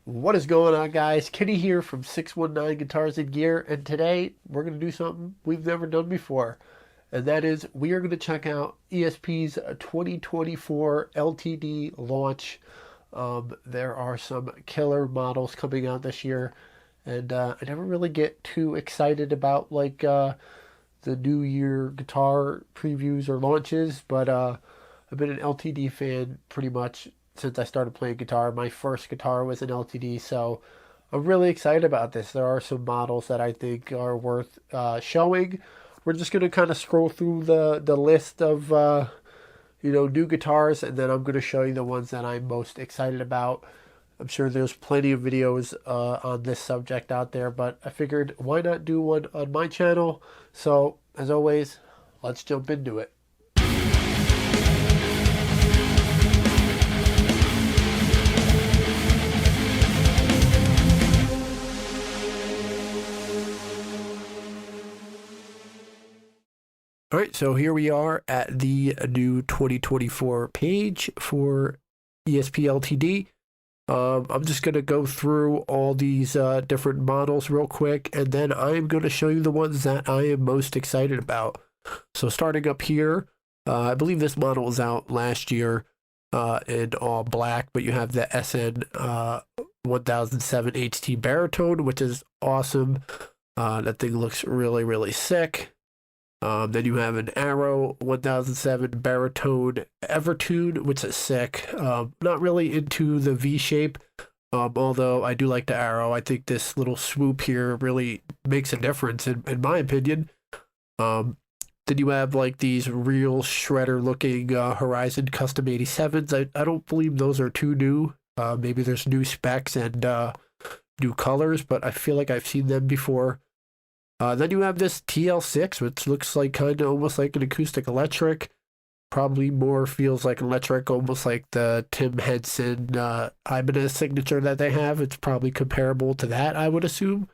What is going on, guys? Kenny here from 619 Guitars and Gear, and today we're going to do something we've never done before, and that is we are going to check out ESP's 2024 LTD launch. There are some killer models coming out this year, and I never really get too excited about the New Year guitar previews or launches, but I've been an LTD fan pretty much since I started playing guitar. My first guitar was an LTD, so I'm really excited about this. There are some models that I think are worth showing. We're just gonna kind of scroll through the list of new guitars, and then I'm gonna show you the ones that I'm most excited about. I'm sure there's plenty of videos on this subject out there, but I figured why not do one on my channel? So, as always, let's jump into it. All right, so here we are at the new 2024 page for ESP LTD. I'm just going to go through all these different models real quick, and then I'm going to show you the ones that I am most excited about. So starting up here, I believe this model was out last year in all black, but you have the SN 1007 HT baritone, which is awesome. That thing looks really, really sick. Then you have an Arrow 1007 baritone Evertune, which is sick. Not really into the V shape, although I do like the Arrow. I think this little swoop here really makes a difference, in my opinion. Then you have like these real shredder looking Horizon Custom 87s. I don't believe those are too new. Maybe there's new specs and new colors, but I feel like I've seen them before. Then you have this TL6, which looks like kind of almost like an acoustic electric. Probably more feels like electric, almost like the Tim Henson Ibanez signature that they have. It's probably comparable to that, I would assume.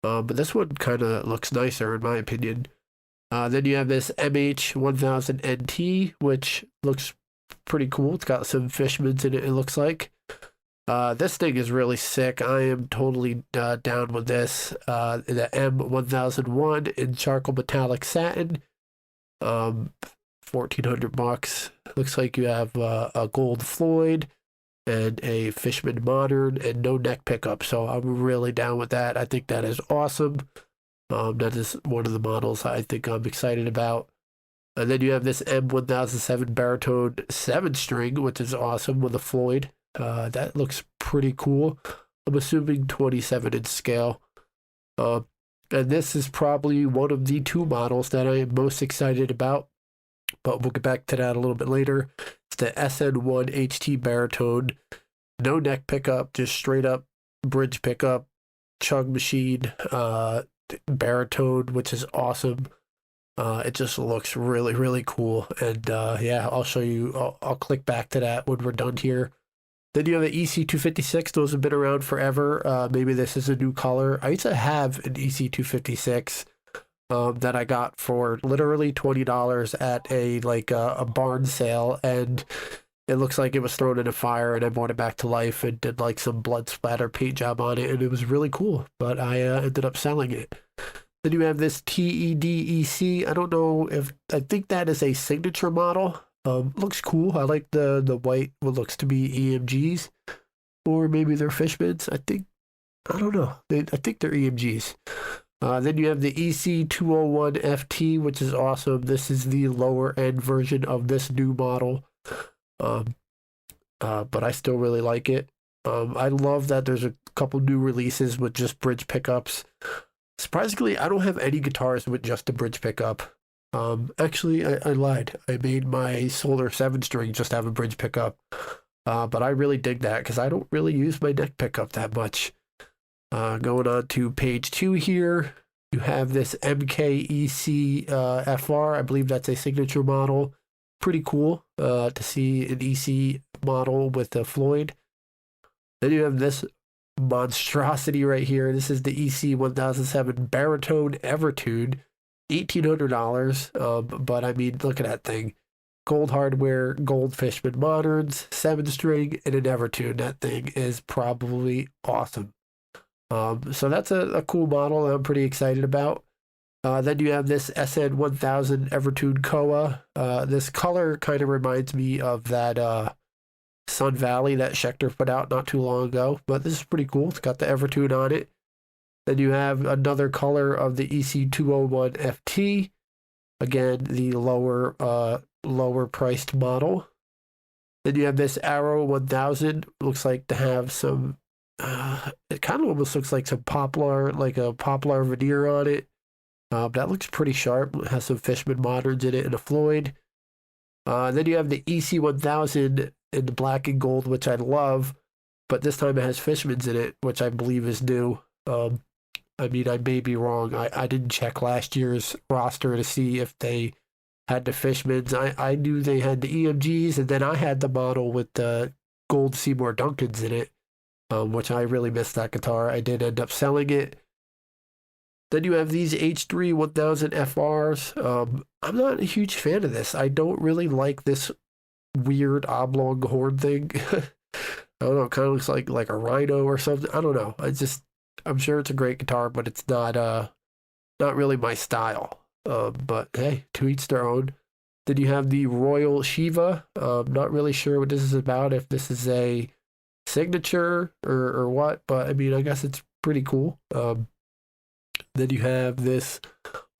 But this one kind of looks nicer, in my opinion. Then you have this MH1000 NT, which looks pretty cool. It's got some Fishmans in it, it looks like. This thing is really sick. I am totally down with this. The M1001 in charcoal metallic satin. 1,400 bucks. Looks like you have a gold Floyd and a Fishman Modern and no neck pickup. So I'm really down with that. I think that is awesome. That is one of the models I think I'm excited about. And then you have this M1007 baritone 7-string, which is awesome with a Floyd. That looks pretty cool. I'm assuming 27-inch scale. And this is probably one of the two models that I am most excited about, but we'll get back to that a little bit later. It's the SN1 HT baritone. No neck pickup, just straight up bridge pickup, chug machine, baritone, which is awesome. It just looks really, really cool. And yeah, I'll show you. I'll click back to that when we're done here. Then you have the EC256. Those have been around forever. Maybe this is a new color. I used to have an EC256 that I got for literally $20 at a barn sale, and it looks like it was thrown in a fire, and I brought it back to life and did like some blood splatter paint job on it, and it was really cool. But I ended up selling it. Then you have this TEDEC. I don't know if I think that is a signature model. Looks cool. I like the white, what looks to be EMGs, or maybe they're Fishmans. I don't know. I think they're EMGs. Then you have the EC201 FT, which is awesome. This is the lower end version of this new model. But I still really like it. I love that there's a couple new releases with just bridge pickups. Surprisingly, I don't have any guitars with just a bridge pickup. Actually, I lied. I made my Solar 7-string just have a bridge pickup. But I really dig that because I don't really use my neck pickup that much. Going on to page 2 here, you have this MKEC FR. I believe that's a signature model. Pretty cool to see an EC model with a Floyd. Then you have this monstrosity right here. This is the EC 1007 baritone Evertune. $1,800. But I mean, look at that thing. gold hardware, gold Fishman Moderns, 7-string, and an Evertune. That thing is probably awesome. So that's a cool model that I'm pretty excited about. Then you have this SN1000 Evertune Koa. This color kind of reminds me of that Sun Valley that Schecter put out not too long ago, but this is pretty cool. It's got the Evertune on it. Then you have another color of the EC201 FT. Again, the lower priced model. Then you have this Arrow 1000. Looks like to have some, it kind of almost looks like some poplar, like a poplar veneer on it. That looks pretty sharp. It has some Fishman Moderns in it and a Floyd. Then you have the EC1000 in the black and gold, which I love, but this time it has Fishmans in it, which I believe is new. I mean, I may be wrong. I didn't check last year's roster to see if they had the Fishmans. I knew they had the EMGs, and then I had the model with the gold Seymour Duncans in it, which I really missed that guitar. I did end up selling it. Then you have these H3 1000 FRs. I'm not a huge fan of this. I don't really like this weird oblong horn thing. I don't know. It kind of looks like a rhino or something. I don't know. I'm sure it's a great guitar, but it's not really my style. But hey, to each their own. Then you have the Royal Shiva. Not really sure what this is about, if this is a signature or what, but I mean, I guess it's pretty cool. Then you have this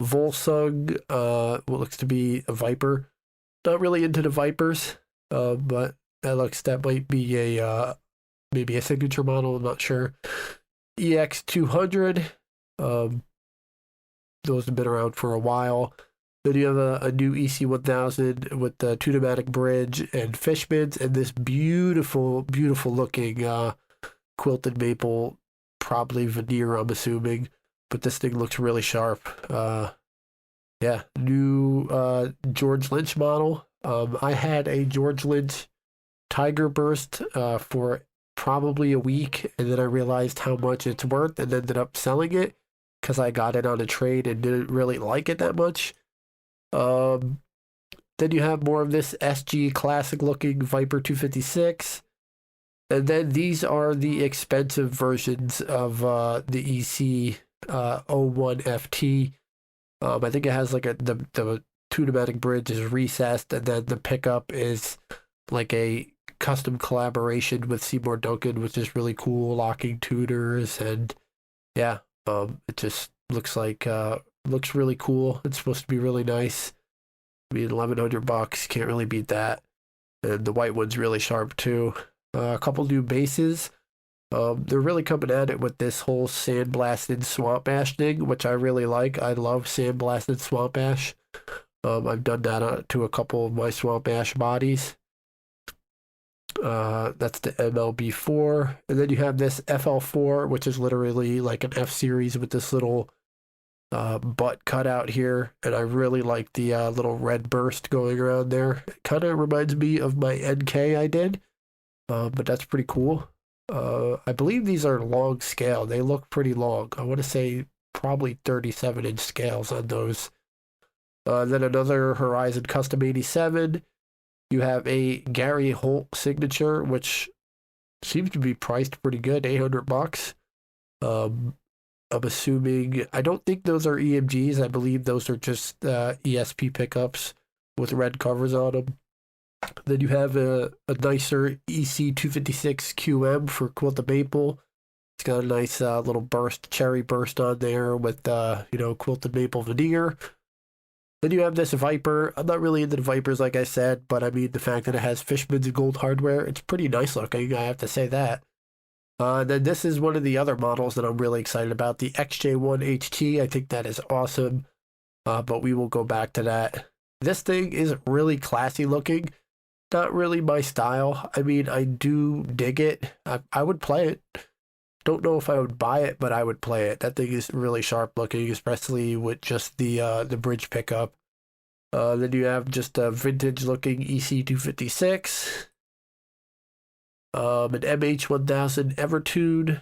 Volsung, what looks to be a Viper. Not really into the Vipers, but that might be maybe a signature model, I'm not sure. EX200, those have been around for a while. Then you have a new EC1000 with the Tune-O-Matic bridge and Fishmans, and this beautiful, beautiful looking quilted maple, probably veneer, I'm assuming. But this thing looks really sharp. Yeah, new George Lynch model. I had a George Lynch Tiger Burst for probably a week, and then I realized how much it's worth and ended up selling it because I got it on a trade and didn't really like it that much. Then you have more of this SG classic looking Viper 256. And then these are the expensive versions of the EC 01 FT. I think it has like the Tune-O-Matic bridge is recessed, and then the pickup is like a custom collaboration with Seymour Duncan, which is really cool, locking tuners, and yeah, it just looks really cool. It's supposed to be really nice. I mean, $1,100, can't really beat that. And the white one's really sharp too. A couple new bases. They're really coming at it with this whole sandblasted swamp ash thing, which I really like. I love sandblasted swamp ash. I've done that to a couple of my swamp ash bodies. That's the MLB4. And then you have this FL4, which is literally like an F series with this little butt cut out here. And I really like the little red burst going around there. It kind of reminds me of my NK I did, but that's pretty cool. I believe these are long scale. They look pretty long. I want to say probably 37-inch scales on those. Then another Horizon Custom 87. You have a Gary Holt signature, which seems to be priced pretty good, $800. I'm assuming, I don't think those are EMGs. I believe those are just ESP pickups with red covers on them. Then you have a nicer EC256 QM for Quilted Maple. It's got a nice little cherry burst on there with, Quilted Maple veneer. Then you have this Viper. I'm not really into the Vipers, like I said, but I mean, the fact that it has Fishman's and gold hardware, it's pretty nice looking, I have to say that. Then this is one of the other models that I'm really excited about, the XJ1 HT. I think that is awesome, but we will go back to that. This thing is really classy looking. Not really my style. I mean, I do dig it. I would play it. Don't know if I would buy it, but I would play it. That thing is really sharp looking, especially with just the bridge pickup. Then you have just a vintage looking EC256, an MH1000 Evertune,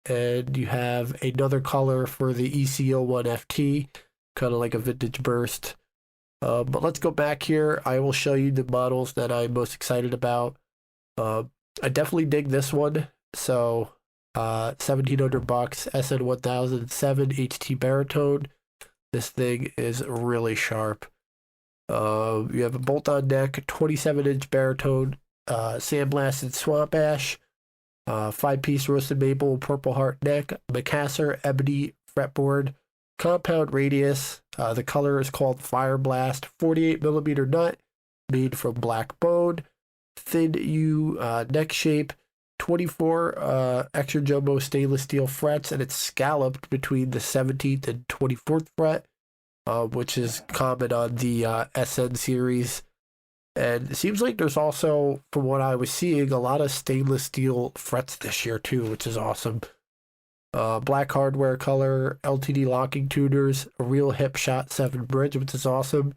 and you have another color for the EC01 FT, kind of like a vintage burst. But let's go back here. I will show you the models that I'm most excited about. I definitely dig this one. So, $1,700, SN1007 HT baritone. This thing is really sharp. You have a bolt-on neck, 27-inch baritone, sandblasted swamp ash, 5-piece roasted maple, purple heart neck, Macassar ebony fretboard, compound radius. The color is called Fire Blast, 48mm nut, made from black bone, thin U neck shape, 24 extra jumbo stainless steel frets, and it's scalloped between the 17th and 24th fret, which is common on the SN series. And it seems like there's also, from what I was seeing, a lot of stainless steel frets this year too, which is awesome. Black hardware color, LTD locking tuners, a real hip shot 7 bridge, which is awesome.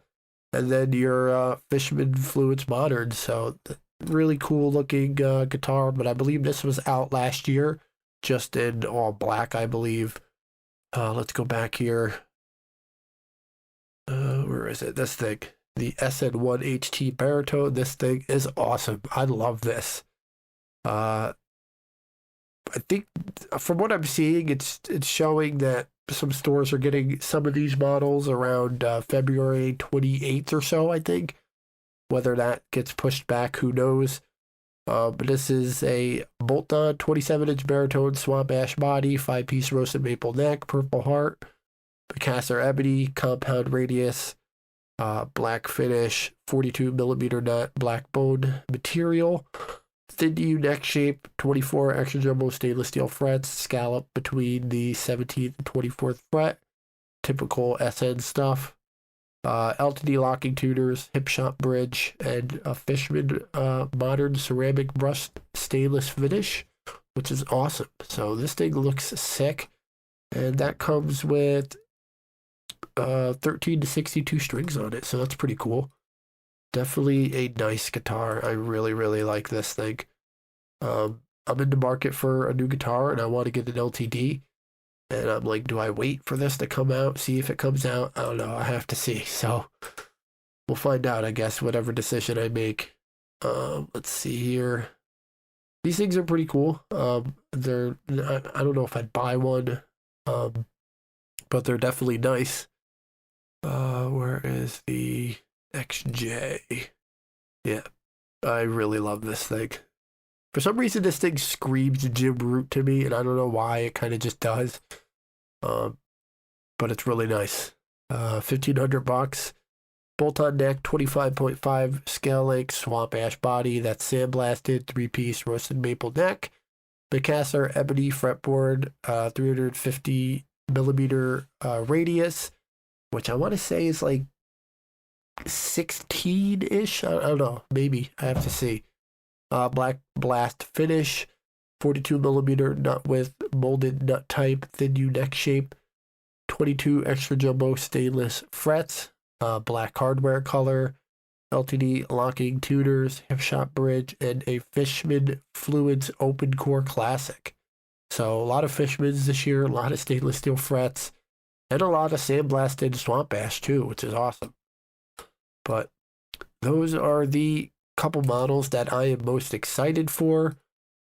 And then your Fishman Fluids Modern. So really cool looking guitar, but I believe this was out last year, just in all black, I believe. Let's go back here. Where is it? This thing. The SN1 HT baritone. This thing is awesome. I love this. I think from what I'm seeing, it's showing that some stores are getting some of these models around February 28th or so, I think. Whether that gets pushed back, who knows. But this is a bolt-on 27-inch baritone swamp ash body, 5-piece roasted maple neck, purple heart, Macassar ebony, compound radius, black finish, 42mm nut, black bone material, thin U neck shape, 24 extra jumbo stainless steel frets, scallop between the 17th and 24th fret, typical SN stuff. LTD locking tuners, hip shot bridge, and a Fishman modern ceramic brushed stainless finish, which is awesome. So this thing looks sick, and that comes with 13 to 62 strings on it, so that's pretty cool. Definitely a nice guitar. I really, really like this thing. I'm in the market for a new guitar, and I want to get an LTD. And I'm like, do I wait for this to come out, see if it comes out? I don't know. I have to see. So we'll find out, I guess, whatever decision I make. Let's see here. These things are pretty cool. I don't know if I'd buy one, but they're definitely nice. Where is the XJ? Yeah, I really love this thing. For some reason, this thing screams Jim Root to me, and I don't know why. It kind of just does. But it's really nice. $1,500. Bolt-on neck, 25.5 scale length, swamp ash body. That's sandblasted, 3-piece roasted maple neck. Macassar ebony fretboard, 350mm radius, which I want to say is like 16-ish. I don't know. Maybe. I have to see. Black blast finish, 42mm nut width, molded nut type, thin U neck shape, 22 extra jumbo stainless frets, black hardware color, LTD locking tuners, hip shot bridge, and a Fishman Fluids open core classic. So a lot of Fishmans this year, a lot of stainless steel frets, and a lot of sandblasted swamp ash too, which is awesome. But those are the couple models that I am most excited for.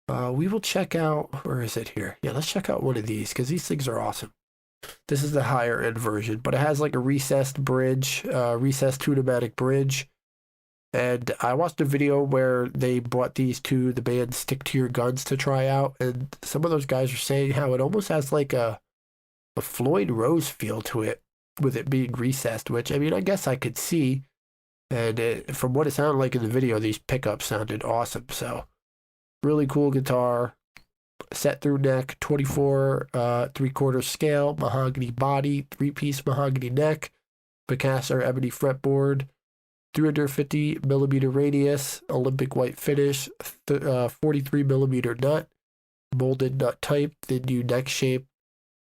We will check out, where is it here? Yeah, let's check out one of these, because these things are awesome. This is the higher end version, but it has like a recessed bridge, recessed tunematic bridge. And I watched a video where they brought these to the band Stick to Your Guns to try out, and some of those guys are saying how it almost has like a Floyd Rose feel to it, with it being recessed, which, I mean, I guess I could see. And from what it sounded like in the video, these pickups sounded awesome. So, really cool guitar. Set through neck, 24 3/4 scale, mahogany body, 3-piece mahogany neck, Macassar ebony fretboard, 350mm radius, Olympic white finish, 43mm nut, molded nut type, thin U neck shape,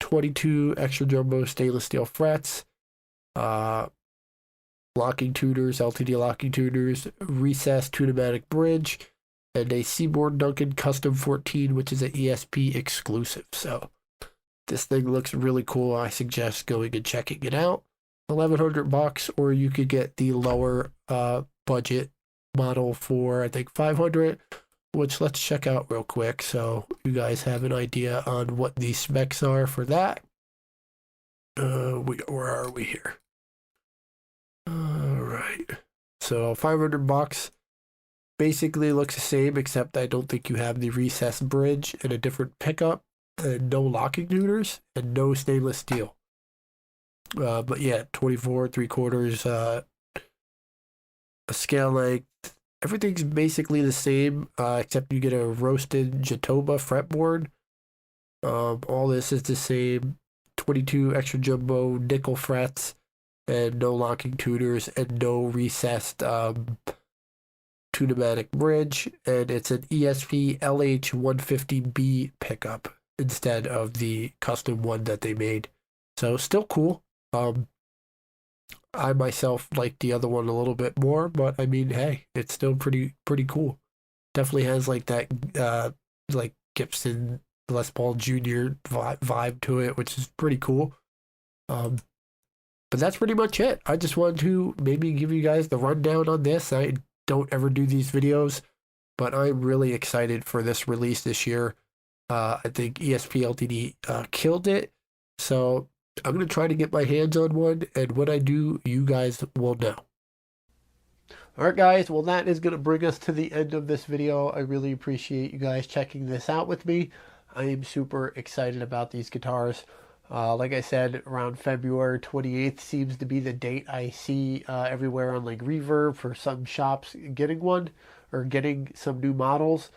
22 extra jumbo stainless steel frets, locking tuners, LTD locking tuners, recessed tunematic bridge, and a Seaboard Duncan Custom 14, which is an ESP exclusive. So this thing looks really cool. I suggest going and checking it out. $1,100, or you could get the lower budget model for I think 500, which let's check out real quick so you guys have an idea on what the specs are for that. Where are we here? All right. So $500 basically looks the same, except I don't think you have the recessed bridge and a different pickup, and no locking neuters, and no stainless steel. But yeah, 24 3/4, a scale length. Everything's basically the same, except you get a roasted Jatoba fretboard. All this is the same. 22 extra jumbo nickel frets, and no locking tuners, and no recessed tunematic bridge. And it's an ESP LH150B pickup instead of the custom one that they made. So still cool. I myself like the other one a little bit more, but I mean, hey, it's still pretty cool. Definitely has like that like Gibson Les Paul Jr. vibe to it, which is pretty cool. But that's pretty much it. I just wanted to maybe give you guys the rundown on this. I don't ever do these videos, but I'm really excited for this release this year. I think ESP LTD killed it. So I'm going to try to get my hands on one, and when I do, you guys will know. All right, guys, well, that is going to bring us to the end of this video. I really appreciate you guys checking this out with me. I am super excited about these guitars. Like I said, around February 28th seems to be the date I see everywhere on like Reverb for some shops getting one or getting some new models.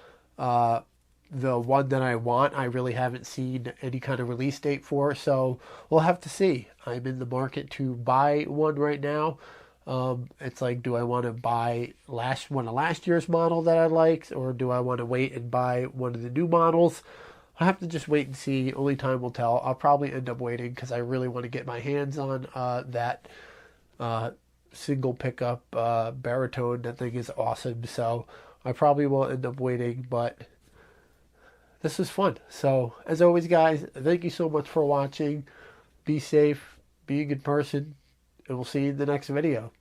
The one that I want, I really haven't seen any kind of release date for, so we'll have to see. I'm in the market to buy one right now. It's like, do I want to buy one of last year's model that I liked, or do I want to wait and buy one of the new models? I'll have to just wait and see. Only time will tell. I'll probably end up waiting because I really want to get my hands on that single pickup baritone. That thing is awesome. So I probably will end up waiting, but this is fun. So as always, guys, thank you so much for watching. Be safe, be a good person, and we'll see you in the next video.